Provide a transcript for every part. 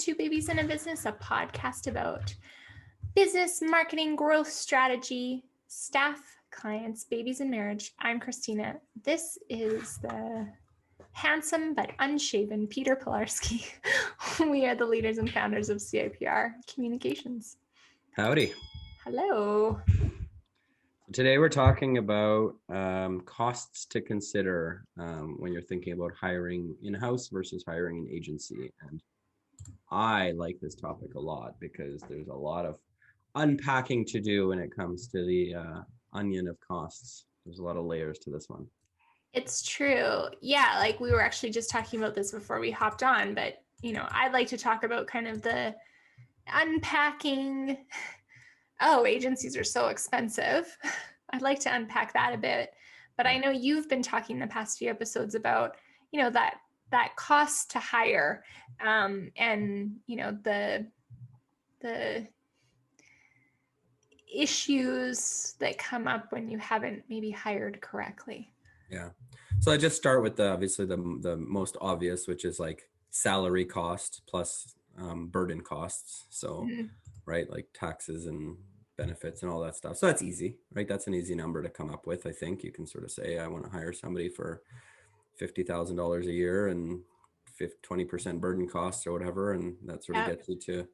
to Babies in a Business, a podcast about business, marketing, growth strategy, staff, clients, babies, and marriage. I'm Christina. This is the handsome but unshaven Peter Pilarski. We are the leaders and founders of CIPR Communications. Howdy. Hello. Today we're talking about costs to consider when you're thinking about hiring in-house versus hiring an agency. And I like this topic a lot because there's a lot of unpacking to do when it comes to the onion of costs. There's a lot of layers to this one. It's true. Yeah, like we were actually just talking about this before we hopped on, but I'd like to talk about kind of the unpacking. Oh, agencies are so expensive. I'd like to unpack that a bit. But I know you've been talking the past few episodes about, that cost to hire, and the issues that come up when you haven't maybe hired correctly. Yeah. So I just start with obviously the most obvious, which is like salary cost plus burden costs. So, right, like taxes and benefits and all that stuff. So that's easy, right? That's an easy number to come up with. I think you can sort of say, I want to hire somebody for $50,000 a year and 20% burden costs or whatever. And that sort of gets you to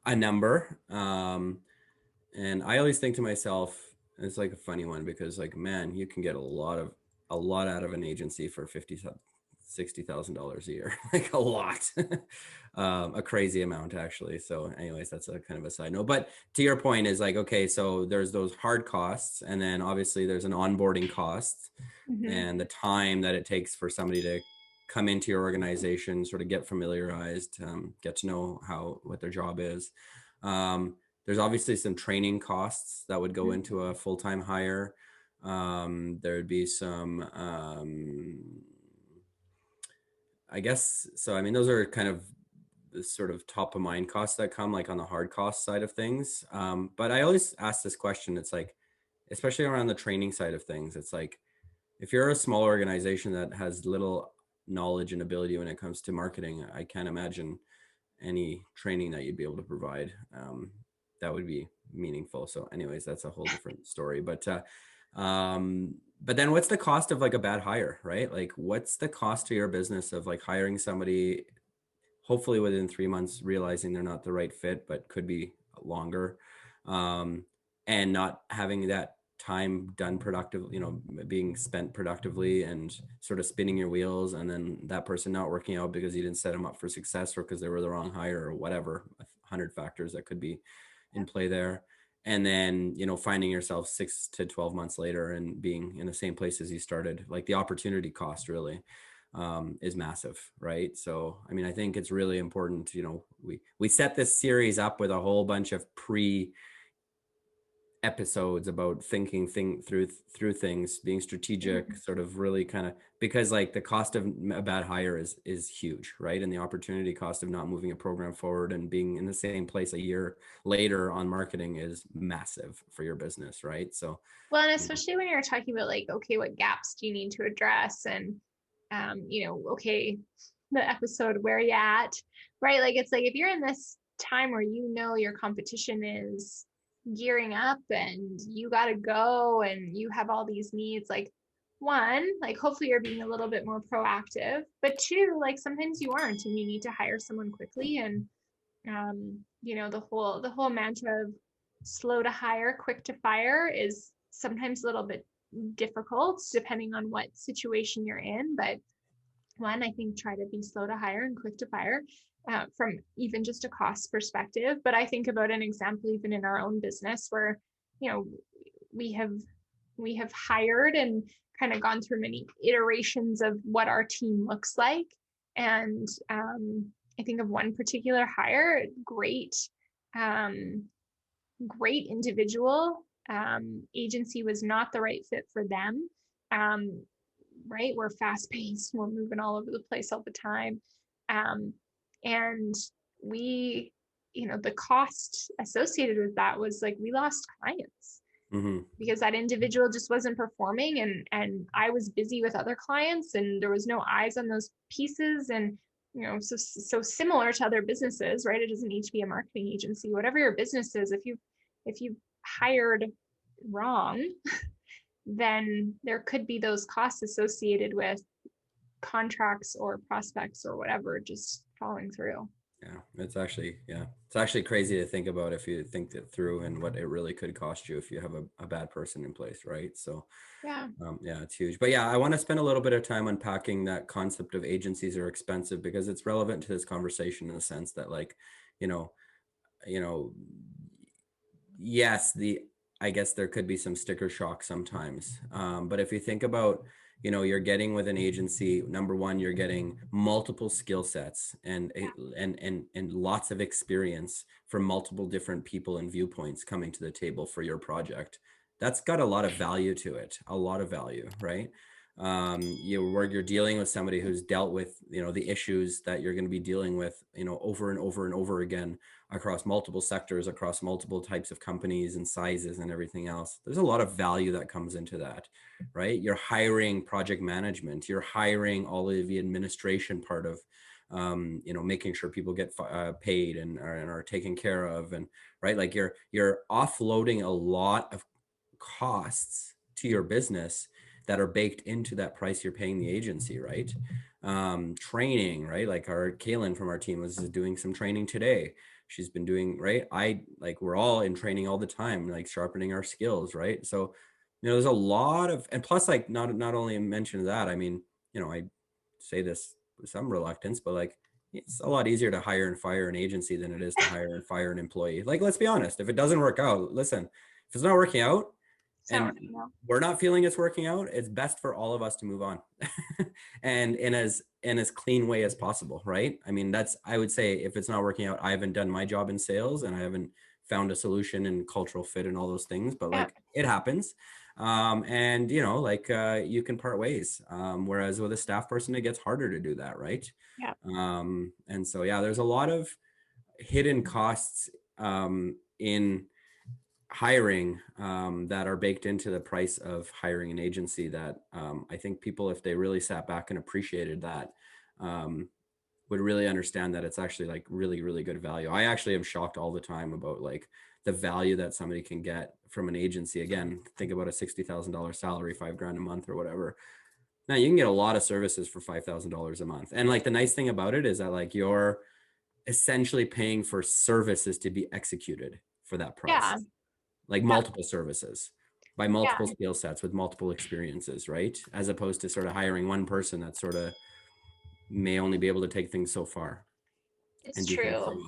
a number. And I always think to myself, it's like a funny one because like, man, you can get a lot out of an agency for $60,000 a year, like a lot, a crazy amount actually. So anyways, that's a kind of a side note, but to your point is like, okay, so there's those hard costs. And then obviously there's an onboarding cost and the time that it takes for somebody to come into your organization, sort of get familiarized, get to know what their job is. There's obviously some training costs that would go into a full-time hire. There'd be some, I guess, so I mean, those are kind of the sort of top of mind costs that come like on the hard cost side of things. But I always ask this question, it's like, especially around the training side of things, it's like, if you're a small organization that has little knowledge and ability when it comes to marketing, I can't imagine any training that you'd be able to provide that would be meaningful. So anyways, that's a whole different story. But then what's the cost of like a bad hire, right? Like what's the cost to your business of like hiring somebody, hopefully within 3 months, realizing they're not the right fit, but could be longer, and not having that time done productively, being spent productively and sort of spinning your wheels, and then that person not working out because you didn't set them up for success or because they were the wrong hire or whatever, 100 factors that could be in play there. And then, finding yourself 6 to 12 months later and being in the same place as you started, like the opportunity cost really is massive, right? So, I mean, I think it's really important, we set this series up with a whole bunch of episodes about thinking through things, being strategic, sort of really kind of, because like the cost of a bad hire is huge, right? And the opportunity cost of not moving a program forward and being in the same place a year later on marketing is massive for your business, right? So, well, and especially when you're talking about like, okay, what gaps do you need to address? And, okay, the episode, where you at, right? Like, it's like, if you're in this time where your competition is gearing up and you got to go and you have all these needs, like, one, like hopefully you're being a little bit more proactive, but two, like sometimes you aren't and you need to hire someone quickly. And the whole mantra of slow to hire, quick to fire is sometimes a little bit difficult depending on what situation you're in. But one, I think try to be slow to hire and quick to fire, from even just a cost perspective. But I think about an example even in our own business where, we have hired and kind of gone through many iterations of what our team looks like. And I think of one particular hire, great individual. Agency was not the right fit for them. Right? We're fast paced, we're moving all over the place all the time. And we, the cost associated with that was like, we lost clients because that individual just wasn't performing. And I was busy with other clients and there was no eyes on those pieces. And so similar to other businesses, right? It doesn't need to be a marketing agency. Whatever your business is, if you hired wrong, then there could be those costs associated with contracts or prospects or whatever just falling through. It's actually crazy to think about if you think it through and what it really could cost you if you have a bad person in place, right? So Yeah. it's huge. But yeah, I want to spend a little bit of time unpacking that concept of agencies are expensive, because it's relevant to this conversation in the sense that, like, you know, yes, I guess there could be some sticker shock sometimes. But if you think about, you're getting with an agency, number one, you're getting multiple skill sets and lots of experience from multiple different people and viewpoints coming to the table for your project. That's got a lot of value to it, a lot of value, right? Where you're dealing with somebody who's dealt with, the issues that you're going to be dealing with, over and over and over again across multiple sectors, across multiple types of companies and sizes and everything else. There's a lot of value that comes into that, right? You're hiring project management, you're hiring all of the administration part of, making sure people get paid and are taken care of, and right, like you're offloading a lot of costs to your business that are baked into that price you're paying the agency, right? Training, right? Like our Kaylin from our team was doing some training today. She's been doing, right? We're all in training all the time, like sharpening our skills, right? So, there's a lot of, and plus, like, not only mention that, I mean, I say this with some reluctance, but like, it's a lot easier to hire and fire an agency than it is to hire and fire an employee. Like, let's be honest, if it doesn't work out, listen, if it's not working out, and we're not feeling it's working out, it's best for all of us to move on and in as clean way as possible, right? I mean, I would say, if it's not working out, I haven't done my job in sales and I haven't found a solution and cultural fit and all those things, but like, it happens. And you can part ways. Whereas with a staff person, it gets harder to do that, right? Yeah. And so, there's a lot of hidden costs in hiring that are baked into the price of hiring an agency that I think people, if they really sat back and appreciated that, would really understand that it's actually like really, really good value. I actually am shocked all the time about like the value that somebody can get from an agency. Again, think about a $60,000 salary, $5,000 a month or whatever. Now you can get a lot of services for $5,000 a month. And like the nice thing about it is that like you're essentially paying for services to be executed for that price. Yeah. Like multiple services by multiple skill sets with multiple experiences, right? As opposed to sort of hiring one person that sort of may only be able to take things so far. It's true.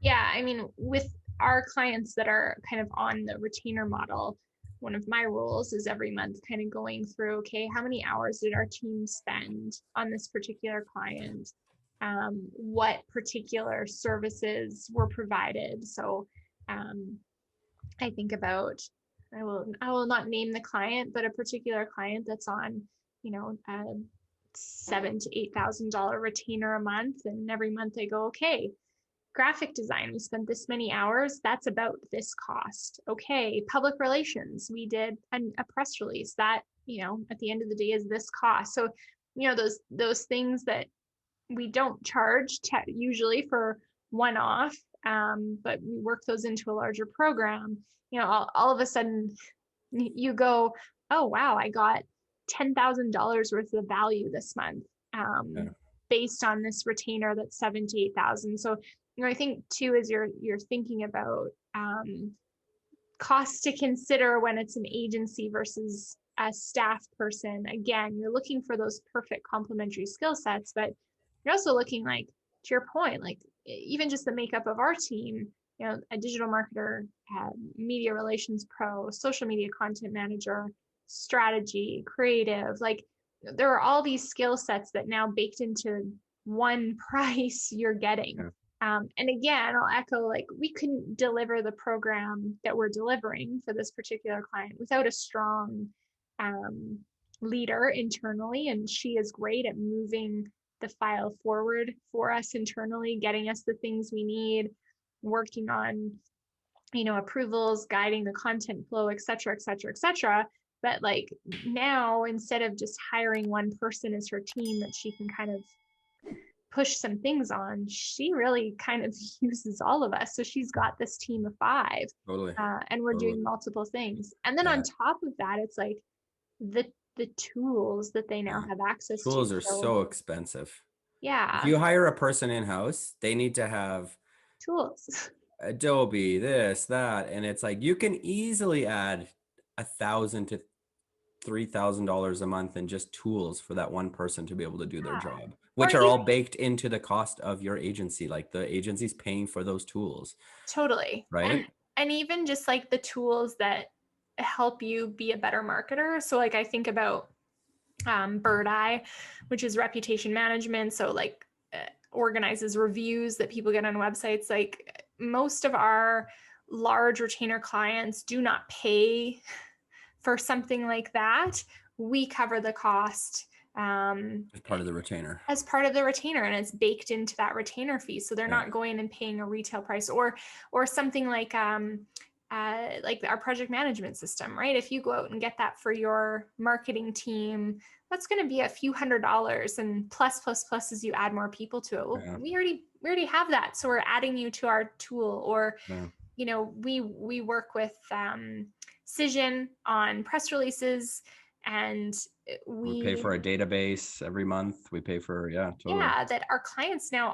Yeah. I mean, with our clients that are kind of on the retainer model, one of my rules is every month kind of going through, okay, how many hours did our team spend on this particular client? What particular services were provided? So, I think about, I will not name the client, but a particular client that's on, $7,000 to $8,000 retainer a month. And every month I go, okay, graphic design, we spent this many hours. That's about this cost. Okay. Public relations, we did a press release that, at the end of the day is this cost. So, those things that we don't charge usually for one-off, but we work those into a larger program. All of a sudden you go, oh wow, I got $10,000 worth of value this month, based on this retainer that's $7,000 to $8,000. So I think too, as you're thinking about costs to consider when it's an agency versus a staff person, again, you're looking for those perfect complementary skill sets, but you're also looking, like, to your point, like even just the makeup of our team, a digital marketer, media relations pro, social media content manager, strategy, creative, like there are all these skill sets that now baked into one price you're getting. And again, I'll echo, like, we couldn't deliver the program that we're delivering for this particular client without a strong leader internally. And she is great at moving the file forward for us internally, getting us the things we need, working on, approvals, guiding the content flow, et cetera, et cetera, et cetera. But like now, instead of just hiring one person as her team that she can kind of push some things on, she really kind of uses all of us. So she's got this team of 5, Totally. and we're Totally. doing multiple things. And then on Yeah. top of that, it's like the tools that they now Yeah. have access to. Tools are So so expensive. If yeah, you hire a person in-house, they need to have tools. Adobe, this, that, and it's like you can easily add $1,000 to $3,000 a month in just tools for that one person to be able to do their Yeah. job, Or which are even all baked into the cost of your agency. Like the agency's paying for those tools, totally. right? And even just like the tools that help you be a better marketer. So like I think about Bird Eye, which is reputation management. So like organizes reviews that people get on websites. Like most of our large retainer clients do not pay for something like that. We cover the cost As part of the retainer. as part of the retainer, and it's baked into that retainer fee. So they're Yeah. not going and paying a retail price, or something like our project management system, right? If you go out and get that for your marketing team, that's going to be a few $100s, and plus as you add more people to it. Well, Yeah. we already have that, so we're adding you to our tool. Or Yeah. we work with Cision on press releases, and We pay for a database every month. We pay for, totally. yeah, that our clients now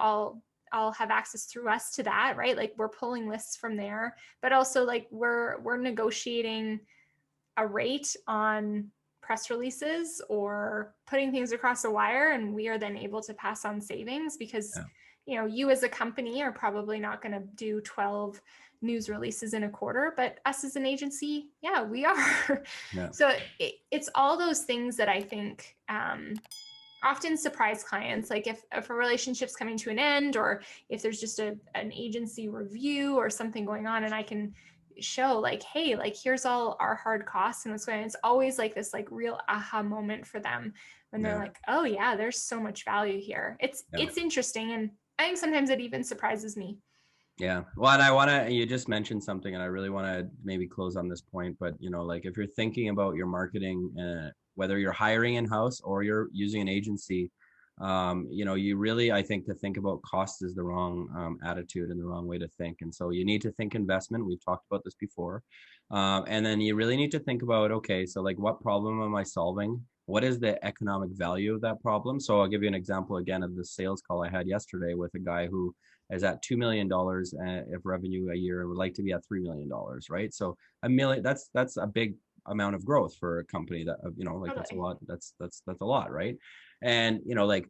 all have access through us to that, right? Like we're pulling lists from there, but also like we're negotiating a rate on press releases or putting things across the wire, and we are then able to pass on savings because Yeah. you as a company are probably not going to do 12 news releases in a quarter, but us as an agency, yeah, we are. Yeah. So it's all those things that I think often surprise clients. Like if a relationship's coming to an end, or if there's just an agency review or something going on, and I can show like, hey, like here's all our hard costs and what's going on. It's always like this like real aha moment for them when they're like, oh yeah, there's so much value here. It's interesting, and I think sometimes it even surprises me. Yeah. Well, and you just mentioned something, and I really want to maybe close on this point, but like if you're thinking about your marketing, whether you're hiring in-house or you're using an agency, you really, I think, to think about cost is the wrong attitude and the wrong way to think. And so you need to think investment. We've talked about this before. And then you really need to think about, okay, so like what problem am I solving? What is the economic value of that problem? So I'll give you an example again of the sales call I had yesterday with a guy who is at $2 million of revenue a year and would like to be at $3 million, right? So $1 million, that's a big amount of growth for a company that, like that's a lot, that's a lot, right? And, like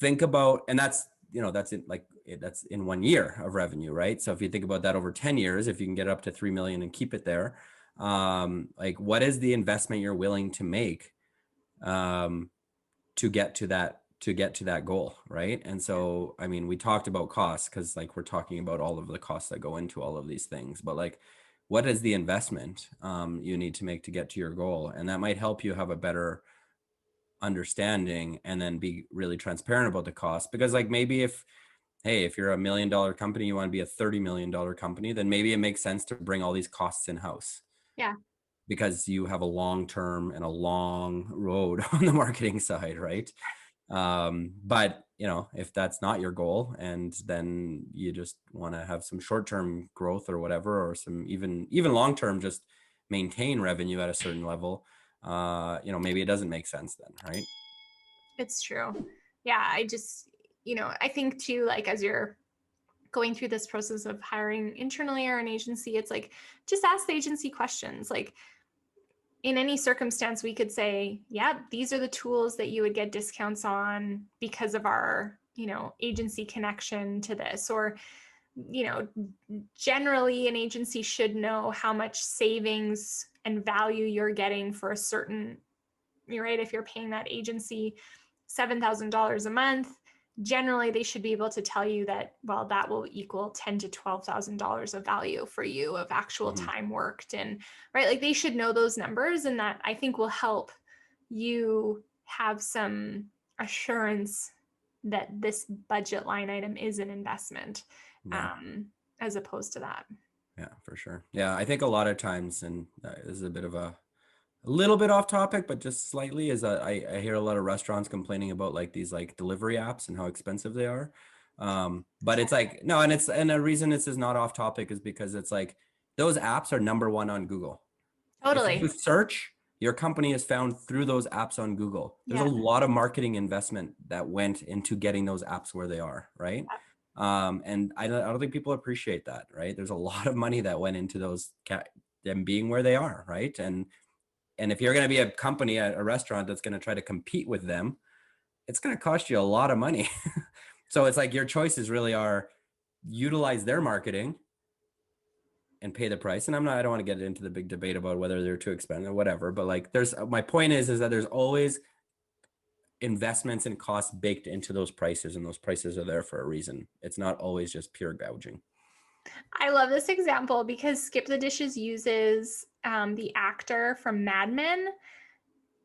think about, and that's that's in 1 year of revenue, right? So if you think about that over 10 years, if you can get up to 3 million and keep it there, like what is the investment you're willing to make to get to that goal, right? And so, I mean, we talked about costs because like we're talking about all of the costs that go into all of these things, but like what is the investment you need to make to get to your goal? And that might help you have a better understanding and then be really transparent about the cost. Because like maybe if you're $1 million company, you want to be a $30 million company, then maybe it makes sense to bring all these costs in-house. Yeah. Because you have a long term and a long road on the marketing side, right? But if that's not your goal, and then you just want to have some short-term growth or whatever, or some even long-term, just maintain revenue at a certain level, maybe it doesn't make sense then, right? It's true. Yeah. I think too, like as you're going through this process of hiring internally or an agency, it's like, just ask the agency questions. Like in any circumstance, we could say, yeah, these are the tools that you would get discounts on because of our, agency connection to this. Or, generally an agency should know how much savings and value you're getting for a certain, right? If you're paying that agency $7,000 a month, generally they should be able to tell you that, well, that will equal $10,000 to $12,000 of value for you of actual time worked. And right, like they should know those numbers, and that I think will help you have some assurance that this budget line item is an investment, as opposed to that. Yeah, for sure. Yeah, I think a lot of times, and this is a bit of a A little bit off topic, but just slightly, is I hear a lot of restaurants complaining about like these like delivery apps and how expensive they are. But it's like, no, and the reason this is not off topic is because it's like those apps are number one on Google. If you Totally. search, your company is found through those apps on Google. There's a Yeah. lot of marketing investment that went into getting those apps where they are, right? And I don't think people appreciate that, right? There's a lot of money that went into those them being where they are, right? And if you're going to be a company at a restaurant that's going to try to compete with them, it's going to cost you a lot of money. So it's like your choices really are utilize their marketing and pay the price. And I don't want to get into the big debate about whether they're too expensive or whatever, but like my point is that there's always investments and costs baked into those prices, and those prices are there for a reason. It's not always just pure gouging. I love this example because Skip the Dishes uses the actor from Mad Men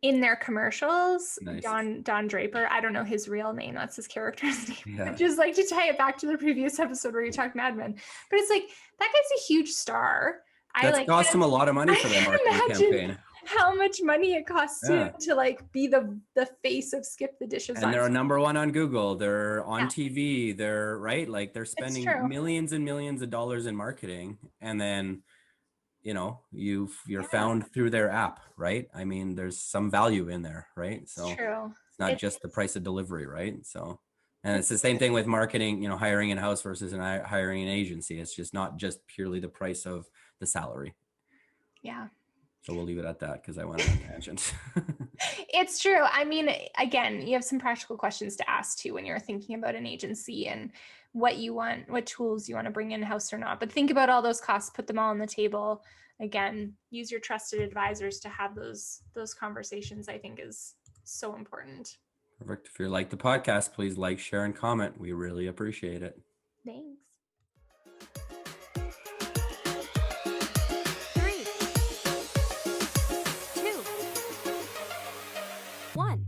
in their commercials. Nice. Don Draper. I don't know his real name. That's his character's name. Yeah. I just like to tie it back to the previous episode where you talked Mad Men. But it's like, that guy's a huge star. That's cost him a lot of money for their marketing campaign. How much money it costs him to like be the face of Skip the Dishes. And they're number one on Google. They're on TV. They're right. Like they're spending millions and millions of dollars in marketing. And then, you know, you're found through their app, right? I mean, there's some value in there, right? So it's not just the price of delivery, right? So, and it's the same thing with marketing, you know, hiring in-house versus hiring an agency. It's just not just purely the price of the salary. Yeah. So we'll leave it at that because I went on a tangent. It's true. I mean, again, you have some practical questions to ask too when you're thinking about an agency and what you want, what tools you want to bring in-house or not. But think about all those costs, put them all on the table. Again, use your trusted advisors to have those conversations, I think is so important. Perfect. If you like the podcast, please like, share, and comment. We really appreciate it. Thanks. 3, 2, 1.